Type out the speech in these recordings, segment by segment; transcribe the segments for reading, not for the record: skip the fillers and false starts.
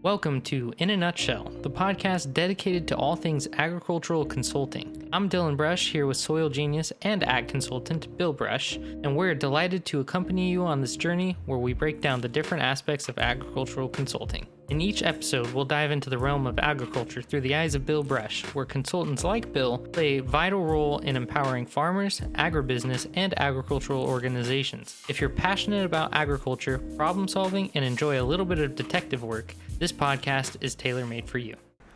Welcome to In a Nutshell, the podcast dedicated to all things agricultural consulting. I'm Dylan Brush here with soil genius and ag consultant Bill Brush, and we're delighted to accompany you on this journey where we break down the different aspects of agricultural consulting. In each episode, we'll dive into the realm of agriculture through the eyes of Bill Brush, where consultants like Bill play a vital role in empowering farmers, agribusiness, and agricultural organizations. If you're passionate about agriculture, problem solving, and enjoy a little bit of detective work, this podcast is tailor-made for you.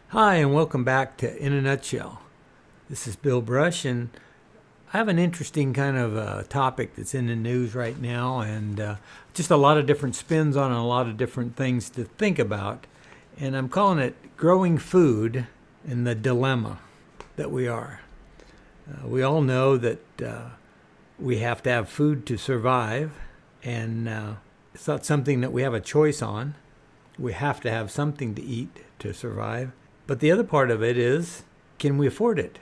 Hi, and welcome back to In a Nutshell. This is Bill Brush, and I have an interesting kind of topic that's in the news right now, and just a lot of different spins on it, a lot of different things to think about. And I'm calling it Growing Food and the Dilemma that we are. We all know that we have to have food to survive, and it's not something that we have a choice on. We have to have something to eat to survive. But the other part of it is, can we afford it?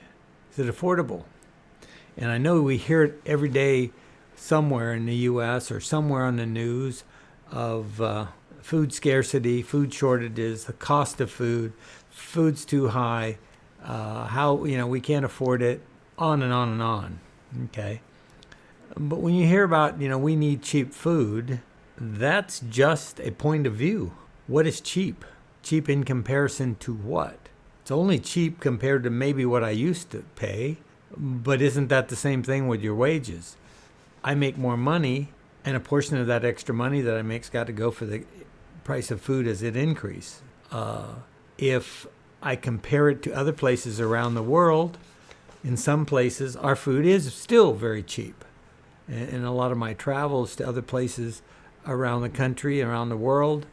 Is it affordable? And I know we hear it every day somewhere in the U.S. or somewhere on the news of food scarcity, food shortages, the cost of food, food's too high, how we can't afford it, on and on and on. Okay. But when you hear about, we need cheap food, that's just a point of view. What is cheap? Cheap in comparison to what? It's only cheap compared to maybe what I used to pay, but isn't that the same thing with your wages? I make more money, and a portion of that extra money that I make's got to go for the price of food as it increases. If I compare it to other places around the world, in some places our food is still very cheap. In a lot of my travels to other places around the country, around the world,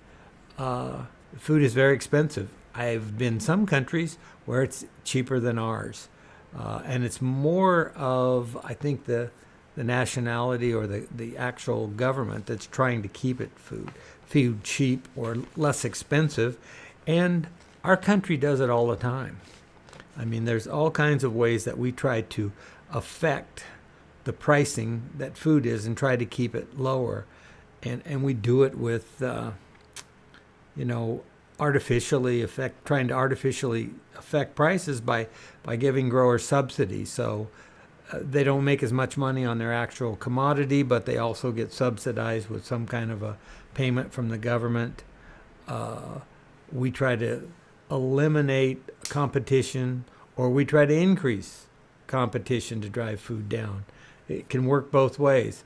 food is very expensive. I've been some countries where it's cheaper than ours. And it's more of, I think, the nationality or the actual government that's trying to keep it food cheap or less expensive. And our country does it all the time. I mean, there's all kinds of ways that we try to affect the pricing that food is and try to keep it lower. And we do it with, trying to artificially affect prices by giving growers subsidies. So they don't make as much money on their actual commodity, but they also get subsidized with some kind of a payment from the government. We try to eliminate competition, or we try to increase competition to drive food down. It can work both ways.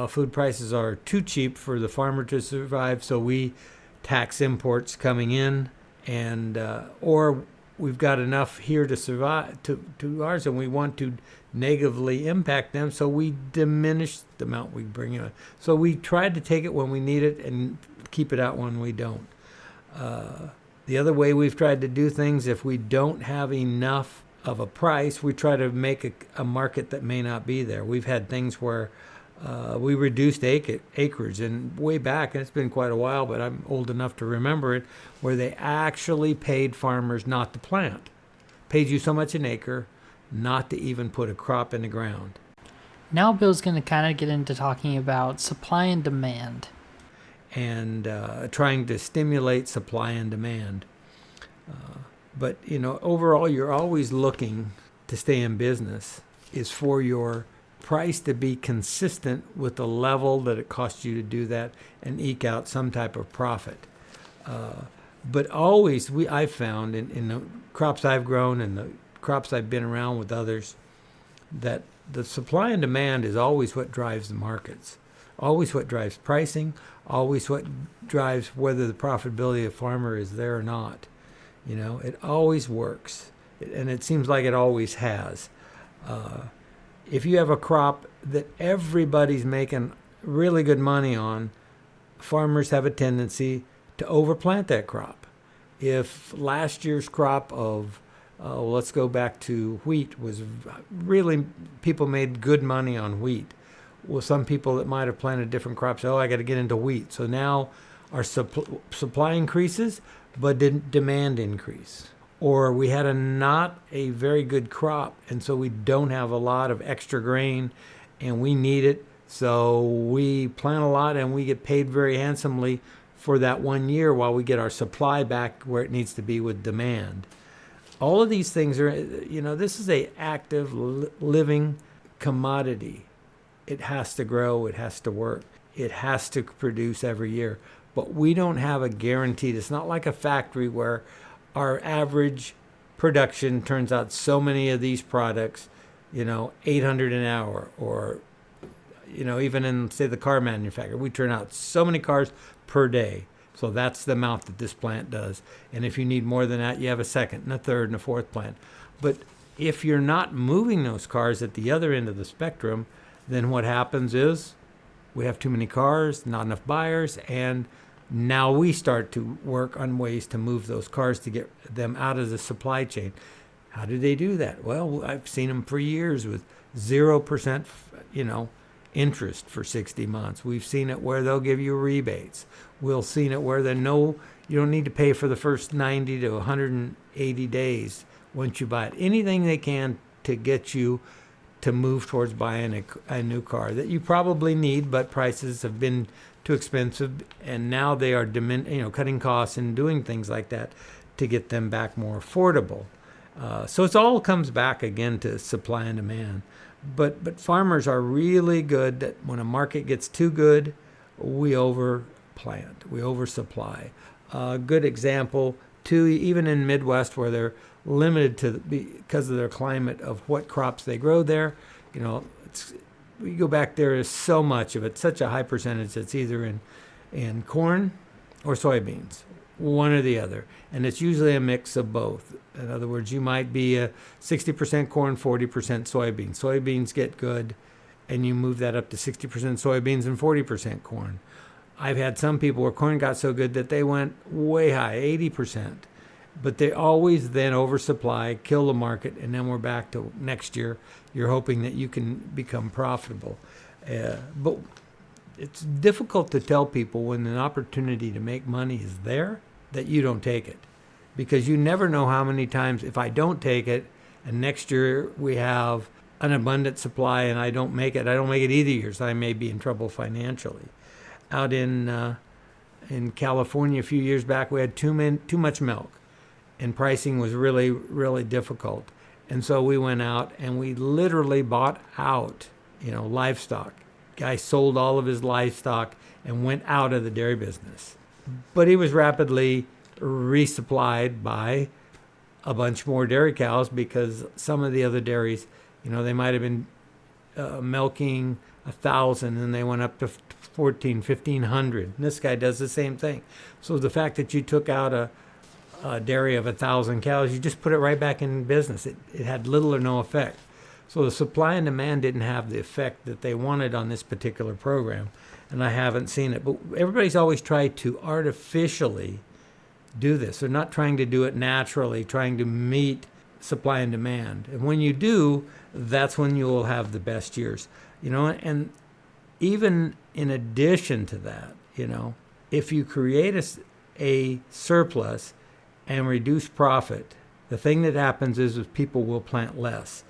Food prices are too cheap for the farmer to survive, so we tax imports coming in, and or we've got enough here to survive to ours, and we want to negatively impact them, so we diminish the amount we bring in. So we try to take it when we need it and keep it out when we don't. The other way we've tried to do things, if we don't have enough of a price, we try to make a market that may not be there. We've had things where we reduced acreage, and way back, and it's been quite a while, but I'm old enough to remember it, where they actually paid farmers not to plant. Paid you so much an acre not to even put a crop in the ground. Now Bill's going to kind of get into talking about supply and demand. And trying to stimulate supply and demand. But, overall, you're always looking to stay in business is for your price to be consistent with the level that it costs you to do that and eke out some type of profit. But always, I've found in the crops I've grown and the crops I've been around with others, that the supply and demand is always what drives the markets, always what drives pricing, always what drives whether the profitability of the farmer is there or not. It always works, and it seems like it always has. If you have a crop that everybody's making really good money on, farmers have a tendency to overplant that crop. If last year's crop of, let's go back to wheat, was really, people made good money on wheat. Well, some people that might have planted different crops, I got to get into wheat. So now our supply increases, but didn't demand increase. Or we had not a very good crop, and so we don't have a lot of extra grain, and we need it. So we plant a lot, and we get paid very handsomely for that 1 year while we get our supply back where it needs to be with demand. All of these things are, this is a active living commodity. It has to grow, it has to work, it has to produce every year. But we don't have a guaranteed, it's not like a factory where our average production turns out so many of these products, 800 an hour, or, even in, say, the car manufacturer, we turn out so many cars per day. So that's the amount that this plant does. And if you need more than that, you have a second and a third and a fourth plant. But if you're not moving those cars at the other end of the spectrum, then what happens is we have too many cars, not enough buyers, and now we start to work on ways to move those cars to get them out of the supply chain. How do they do that? Well, I've seen them for years with 0%, interest for 60 months. We've seen it where they'll give you rebates. We've seen it where you don't need to pay for the first 90 to 180 days once you buy it. Anything they can to get you to move towards buying a new car that you probably need, but prices have been too expensive, and now they are cutting costs and doing things like that to get them back more affordable. So it all comes back again to supply and demand. But farmers are really good that when a market gets too good, we overplant, we oversupply. A good example, too, even in Midwest where they're limited because of their climate of what crops they grow there, we go back there is so much of it, such a high percentage that's either in corn or soybeans, one or the other. And it's usually a mix of both. In other words, you might be a 60% corn, 40% soybeans. Soybeans get good, and you move that up to 60% soybeans and 40% corn. I've had some people where corn got so good that they went way high, 80%. But they always then oversupply, kill the market, and then we're back to next year. You're hoping that you can become profitable. But it's difficult to tell people when an opportunity to make money is there that you don't take it. Because you never know how many times, if I don't take it, and next year we have an abundant supply and I don't make it either year, so I may be in trouble financially. Out in California a few years back, we had too much milk. And pricing was really, really difficult. And so we went out and we literally bought out, livestock. Guy sold all of his livestock and went out of the dairy business. But he was rapidly resupplied by a bunch more dairy cows because some of the other dairies, they might have been milking 1,000 and they went up to 1,500. And this guy does the same thing. So the fact that you took out a dairy of 1,000 cows, you just put it right back in business. It had little or no effect. So the supply and demand didn't have the effect that they wanted on this particular program, and I haven't seen it. But everybody's always tried to artificially do this. They're not trying to do it naturally, trying to meet supply and demand. And when you do, that's when you will have the best years. And even in addition to that, if you create a surplus and reduce profit, the thing that happens is people will plant less.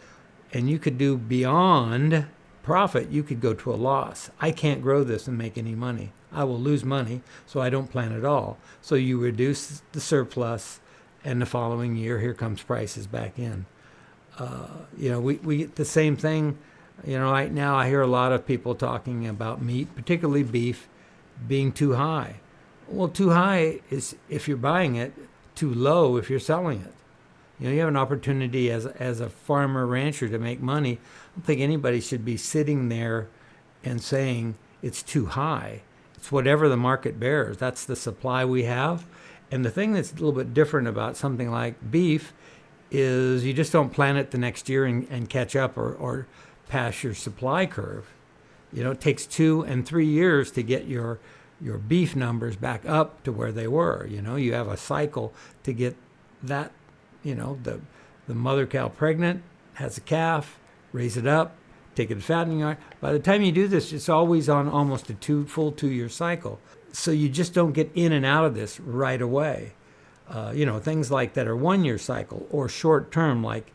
And you could do beyond profit, you could go to a loss. I can't grow this and make any money. I will lose money, so I don't plant at all. So you reduce the surplus, and the following year, here comes prices back in. We get the same thing. Right now I hear a lot of people talking about meat, particularly beef, being too high. Well, too high is if you're buying it, too low if you're selling it. You have an opportunity as a farmer rancher to make money. I don't think anybody should be sitting there and saying it's too high. It's whatever the market bears. That's the supply we have. And the thing that's a little bit different about something like beef is you just don't plant it the next year and catch up or pass your supply curve. It takes 2 and 3 years to get your beef numbers back up to where they were. You have a cycle to get that, the mother cow pregnant, has a calf, raise it up, take it to fattening yard. By the time you do this, it's always on almost a full 2-year cycle. So you just don't get in and out of this right away. Things like that are 1-year cycle or short term, like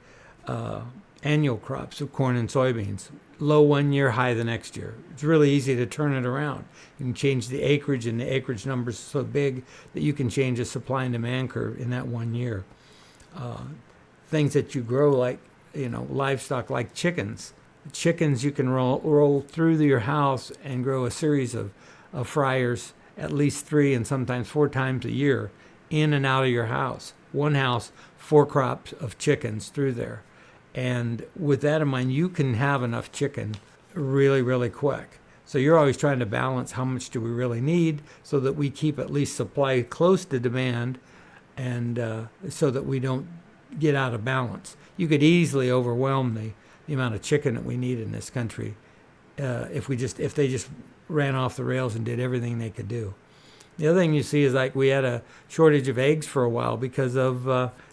annual crops of corn and soybeans. low one year, high the next year. It's really easy to turn it around. You can change the acreage, and the acreage numbers are so big that you can change the supply and demand curve in that 1 year. Things that you grow, like livestock, like chickens. Chickens, you can roll through your house and grow a series of fryers at least 3 and sometimes 4 times a year in and out of your house. One house, 4 crops of chickens through there. And with that in mind, you can have enough chicken really, really quick. So you're always trying to balance how much do we really need so that we keep at least supply close to demand, and so that we don't get out of balance. You could easily overwhelm the amount of chicken that we need in this country if they just ran off the rails and did everything they could do. The other thing you see is like we had a shortage of eggs for a while because of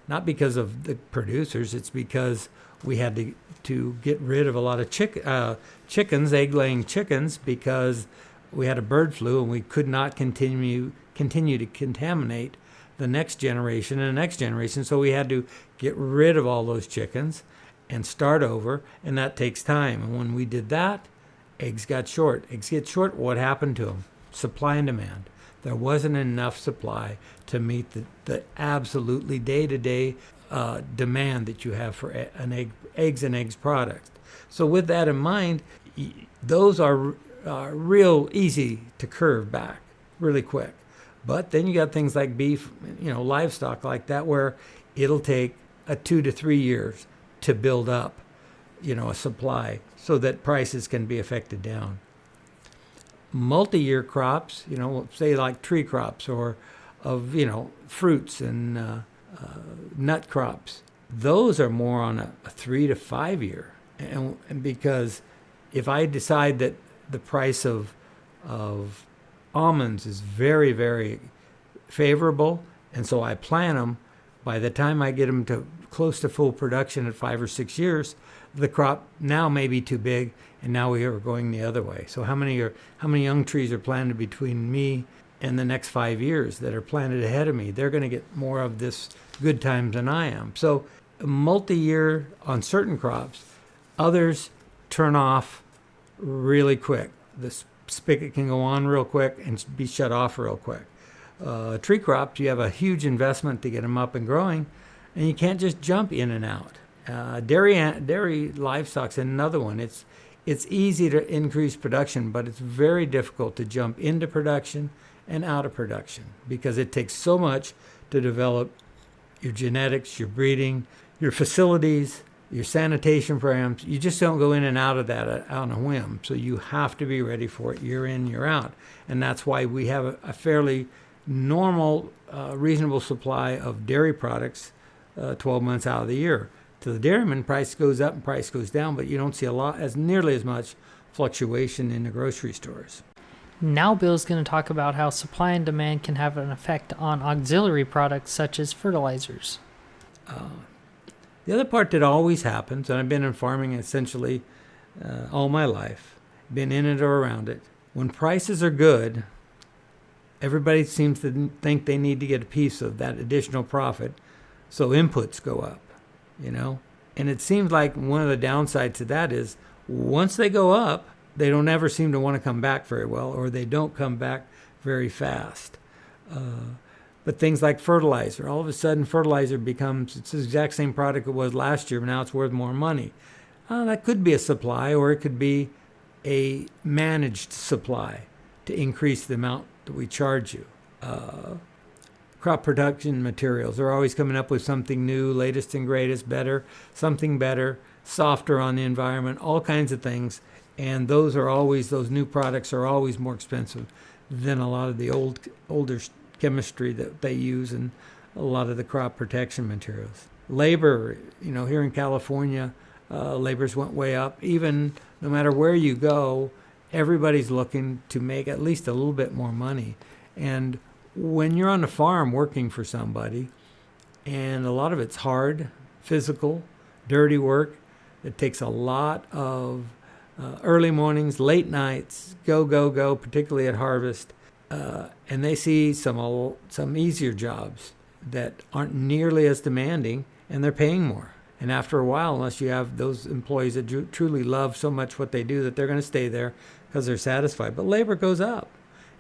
not because of the producers. It's because we had to get rid of a lot of chickens, egg-laying chickens, because we had a bird flu and we could not continue to contaminate the next generation and the next generation. So we had to get rid of all those chickens and start over, and that takes time. And when we did that, eggs got short. Eggs get short. What happened to them? Supply and demand. There wasn't enough supply to meet the absolutely day-to-day demand that you have for eggs and eggs products. So with that in mind, those are real easy to curve back really quick. But then you got things like beef, livestock like that, where it'll take 2 to 3 years to build up, a supply so that prices can be affected down. Multi-year crops, say like tree crops or of, fruits and nut crops, those are more on a 3 to 5 year. And because if I decide that the price of almonds is very, very favorable, and so I plant them, by the time I get them to close to full production at 5 or 6 years, the crop now may be too big, and now we are going the other way. So how many young trees are planted between me and the next 5 years that are planted ahead of me? They're going to get more of this good times than I am. So multi-year on certain crops, others turn off really quick. The spigot can go on real quick and be shut off real quick. Tree crops, you have a huge investment to get them up and growing, and you can't just jump in and out. Dairy livestock's another one. It's easy to increase production, but it's very difficult to jump into production and out of production because it takes so much to develop your genetics, your breeding, your facilities, your sanitation programs. You just don't go in and out of that on a whim. So you have to be ready for it year in, year out. And that's why we have a fairly normal, reasonable supply of dairy products 12 months out of the year. To the dairyman, price goes up and price goes down, but you don't see nearly as much fluctuation in the grocery stores. Now Bill's going to talk about how supply and demand can have an effect on auxiliary products such as fertilizers. The other part that always happens, and I've been in farming essentially all my life, been in it or around it, when prices are good, everybody seems to think they need to get a piece of that additional profit, so inputs go up. And it seems like one of the downsides to that is once they go up, they don't ever seem to want to come back very well, or they don't come back very fast. But things like fertilizer, all of a sudden fertilizer it's the exact same product it was last year, but now it's worth more money. That could be a supply, or it could be a managed supply to increase the amount that we charge you. Crop production materials are always coming up with something new, latest and greatest, better, something better, softer on the environment, all kinds of things. And those new products are always more expensive than a lot of the older chemistry that they use in a lot of the crop protection materials. Labor, here in California, labor's went way up. Even no matter where you go, everybody's looking to make at least a little bit more money. And when you're on the farm working for somebody, and a lot of it's hard, physical, dirty work, it takes a lot of early mornings, late nights, go, particularly at harvest. And they see some easier jobs that aren't nearly as demanding, and they're paying more. And after a while, unless you have those employees that truly love so much what they do that they're going to stay there because they're satisfied. But labor goes up.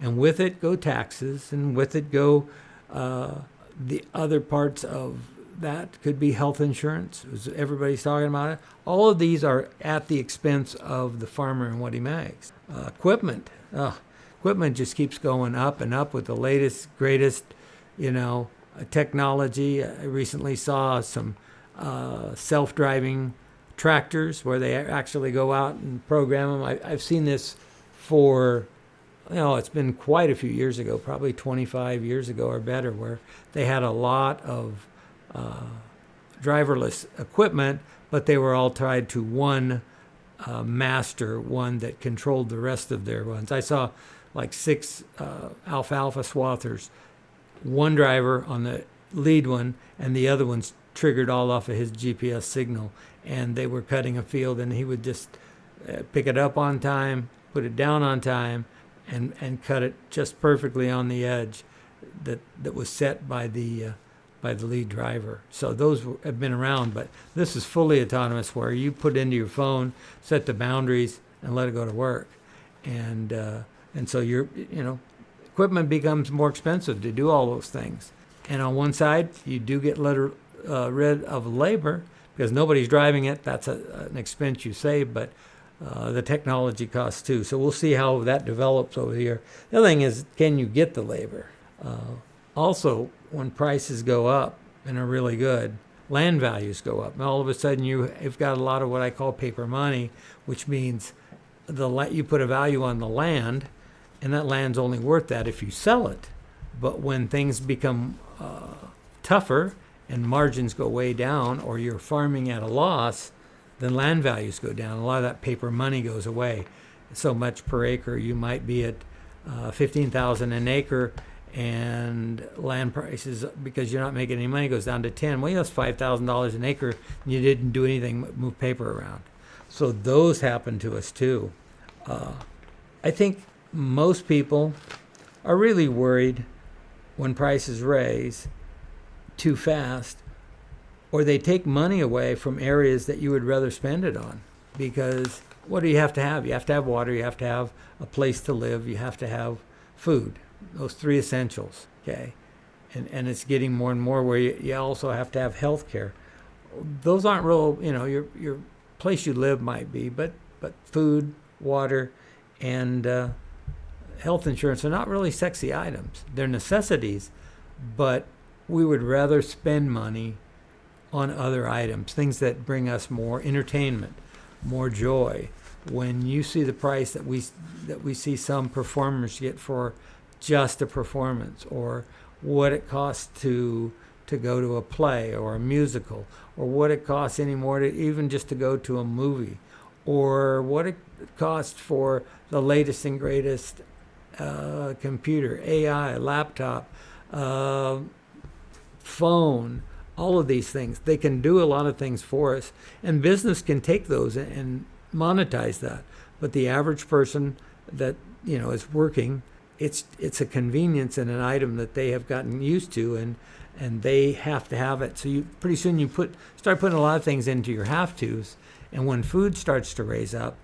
And with it go taxes, and with it go the other parts of that could be health insurance. Everybody's talking about it. All of these are at the expense of the farmer and what he makes. Equipment. Equipment just keeps going up and up with the latest, greatest, technology. I recently saw some self-driving tractors where they actually go out and program them. I've seen this for, it's been quite a few years ago, probably 25 years ago or better, where they had a lot of driverless equipment, but they were all tied to one master, one that controlled the rest of their ones. I saw like 6 alfalfa swathers, one driver on the lead one, and the other ones triggered all off of his GPS signal. And they were cutting a field, and he would just pick it up on time, put it down on time, and cut it just perfectly on the edge that was set by the lead driver. So those have been around, but this is fully autonomous, where you put into your phone, set the boundaries, and let it go to work. And so your equipment becomes more expensive to do all those things. And on one side, you do get rid of labor because nobody's driving it. That's an expense you save, but the technology costs too. So we'll see how that develops over here. The other thing is, can you get the labor? Also, when prices go up and are really good, land values go up. And all of a sudden, you've got a lot of what I call paper money, which means you put a value on the land, and that land's only worth that if you sell it. But when things become tougher and margins go way down, or you're farming at a loss, then land values go down. A lot of that paper money goes away. So much per acre. You might be at $15,000 an acre, and land prices, because you're not making any money, goes down to 10. Well, that's $5,000 an acre, and you didn't do anything but move paper around. So those happen to us too. I think most people are really worried when prices raise too fast, or they take money away from areas that you would rather spend it on. Because what do you have to have? You have to have water, you have to have a place to live, you have to have food. Those 3 essentials, okay? And it's getting more and more where you also have to have health care. Those aren't real, your place you live might be, but food, water, and health insurance are not really sexy items. They're necessities, but we would rather spend money on other items, things that bring us more entertainment, more joy. When you see the price that we see some performers get for just a performance, or what it costs to go to a play or a musical, or what it costs anymore to even just to go to a movie, or what it costs for the latest and greatest computer, AI, laptop, phone, all of these things. They can do a lot of things for us, and business can take those and monetize that. But the average person that is working, it's a convenience and an item that they have gotten used to, and they have to have it. So pretty soon you start putting a lot of things into your have tos, and when food starts to raise up,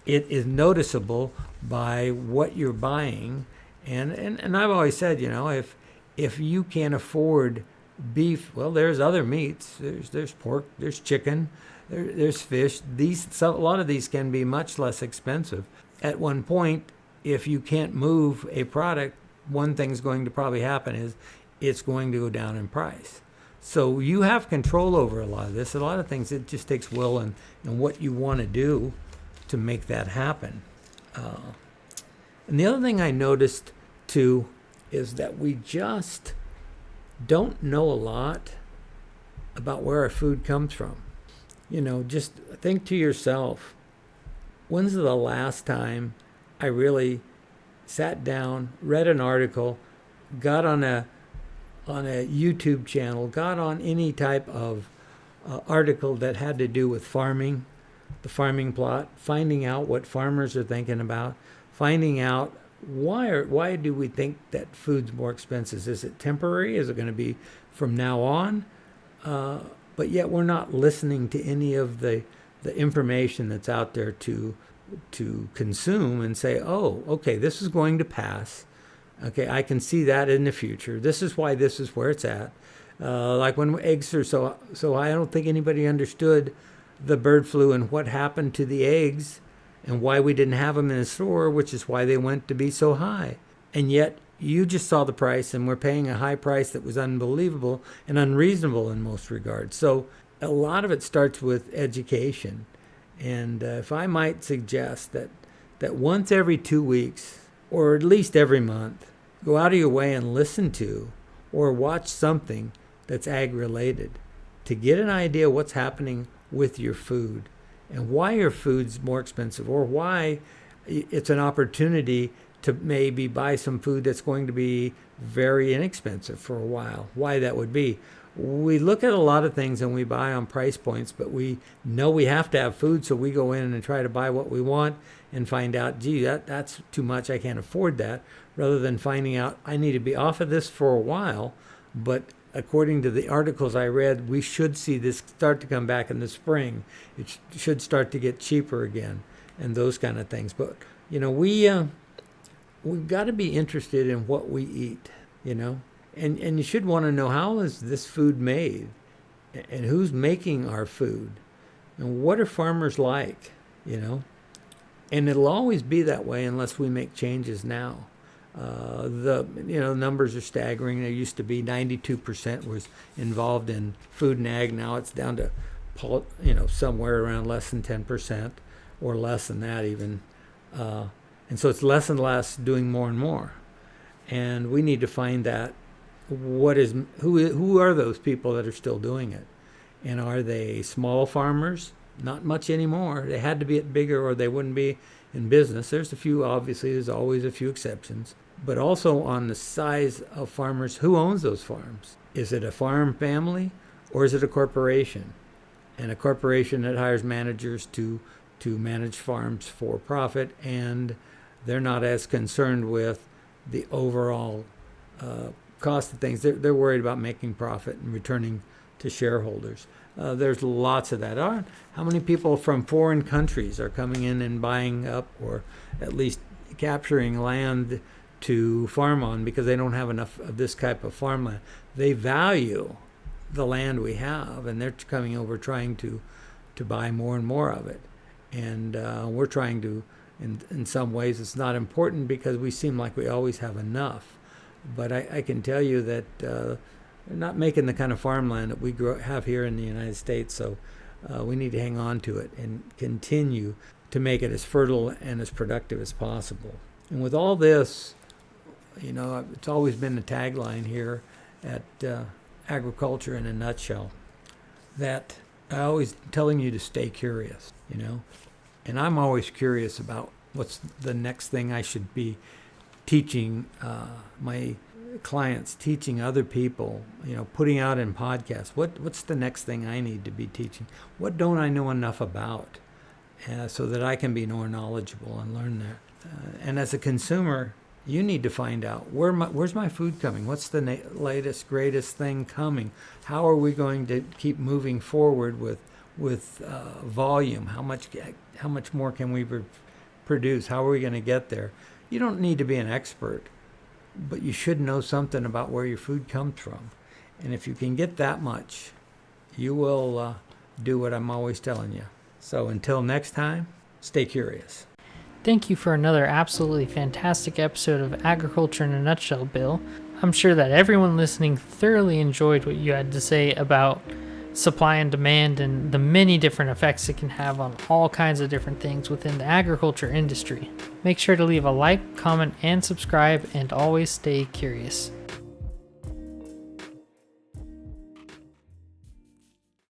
it is noticeable by what you're buying. And I've always said, if you can't afford beef, well, there's other meats. There's pork, there's chicken, there's fish. A lot of these can be much less expensive. At one point, if you can't move a product, one thing's going to probably happen is it's going to go down in price. So you have control over a lot of this. A lot of things, it just takes will and what you want to do to make that happen. And the other thing I noticed too is that we just don't know a lot about where our food comes from. Just think to yourself, when's the last time I really sat down, read an article, got on a YouTube channel, got on any type of article that had to do with farming, the farming plot, finding out what farmers are thinking about, finding out why do we think that food's more expensive? Is it temporary? Is it going to be from now on? but yet we're not listening to any of the information that's out there to consume and say, oh, okay, this is going to pass. Okay, I can see that in the future. This is why this is where it's at. Like when eggs are so high, I don't think anybody understood the bird flu and what happened to the eggs and why we didn't have them in the store, which is why they went to be so high. And yet you just saw the price, and we're paying a high price that was unbelievable and unreasonable in most regards. So a lot of it starts with education. And if I might suggest that once every 2 weeks, or at least every month, go out of your way and listen to or watch something that's ag-related to get an idea what's happening with your food and why your food's more expensive, or why it's an opportunity to maybe buy some food that's going to be very inexpensive for a while, why that would be. We look at a lot of things and we buy on price points, but we know we have to have food, so we go in and try to buy what we want and find out, gee, that's too much, I can't afford that, rather than finding out I need to be off of this for a while, but according to the articles I read, we should see this start to come back in the spring. It should start to get cheaper again and those kind of things. But, we've got to be interested in what we eat, And you should want to know, how is this food made? And who's making our food? And what are farmers like, And it'll always be that way unless we make changes now. The numbers are staggering. There used to be 92% was involved in food and ag. Now it's down to somewhere around less than 10%, or less than that even. And so it's less and less doing more and more. And we need to find that who are those people that are still doing it, and are they small farmers? Not much anymore. They had to be bigger or they wouldn't be in business. There's a few, obviously, there's always a few exceptions. But also on the size of farmers, who owns those farms? Is it a farm family or is it a corporation? And a corporation that hires managers to manage farms for profit, and they're not as concerned with the overall cost of things. They're worried about making profit and returning to shareholders. There's lots of that. How many people from foreign countries are coming in and buying up, or at least capturing land to farm on, because they don't have enough of this type of farmland? They value the land we have, and they're coming over trying to buy more and more of it. And we're trying to, in some ways, it's not important because we seem like we always have enough. But I can tell you that they're not making the kind of farmland that we have here in the United States. So we need to hang on to it and continue to make it as fertile and as productive as possible. And with all this, it's always been the tagline here at Agriculture in a Nutshell, that I always telling you to stay curious, And I'm always curious about what's the next thing I should be teaching my clients, teaching other people, putting out in podcasts. What's the next thing I need to be teaching? What don't I know enough about, so that I can be more knowledgeable and learn that. And as a consumer, you need to find out where's my food coming? What's the latest, greatest thing coming? How are we going to keep moving forward with volume? How much more can we produce? How are we going to get there? You don't need to be an expert, but you should know something about where your food comes from. And if you can get that much, you will do what I'm always telling you. So until next time, stay curious. Thank you for another absolutely fantastic episode of Agriculture in a Nutshell, Bill. I'm sure that everyone listening thoroughly enjoyed what you had to say about supply and demand and the many different effects it can have on all kinds of different things within the agriculture industry. Make sure to leave a like, comment, and subscribe, and always stay curious.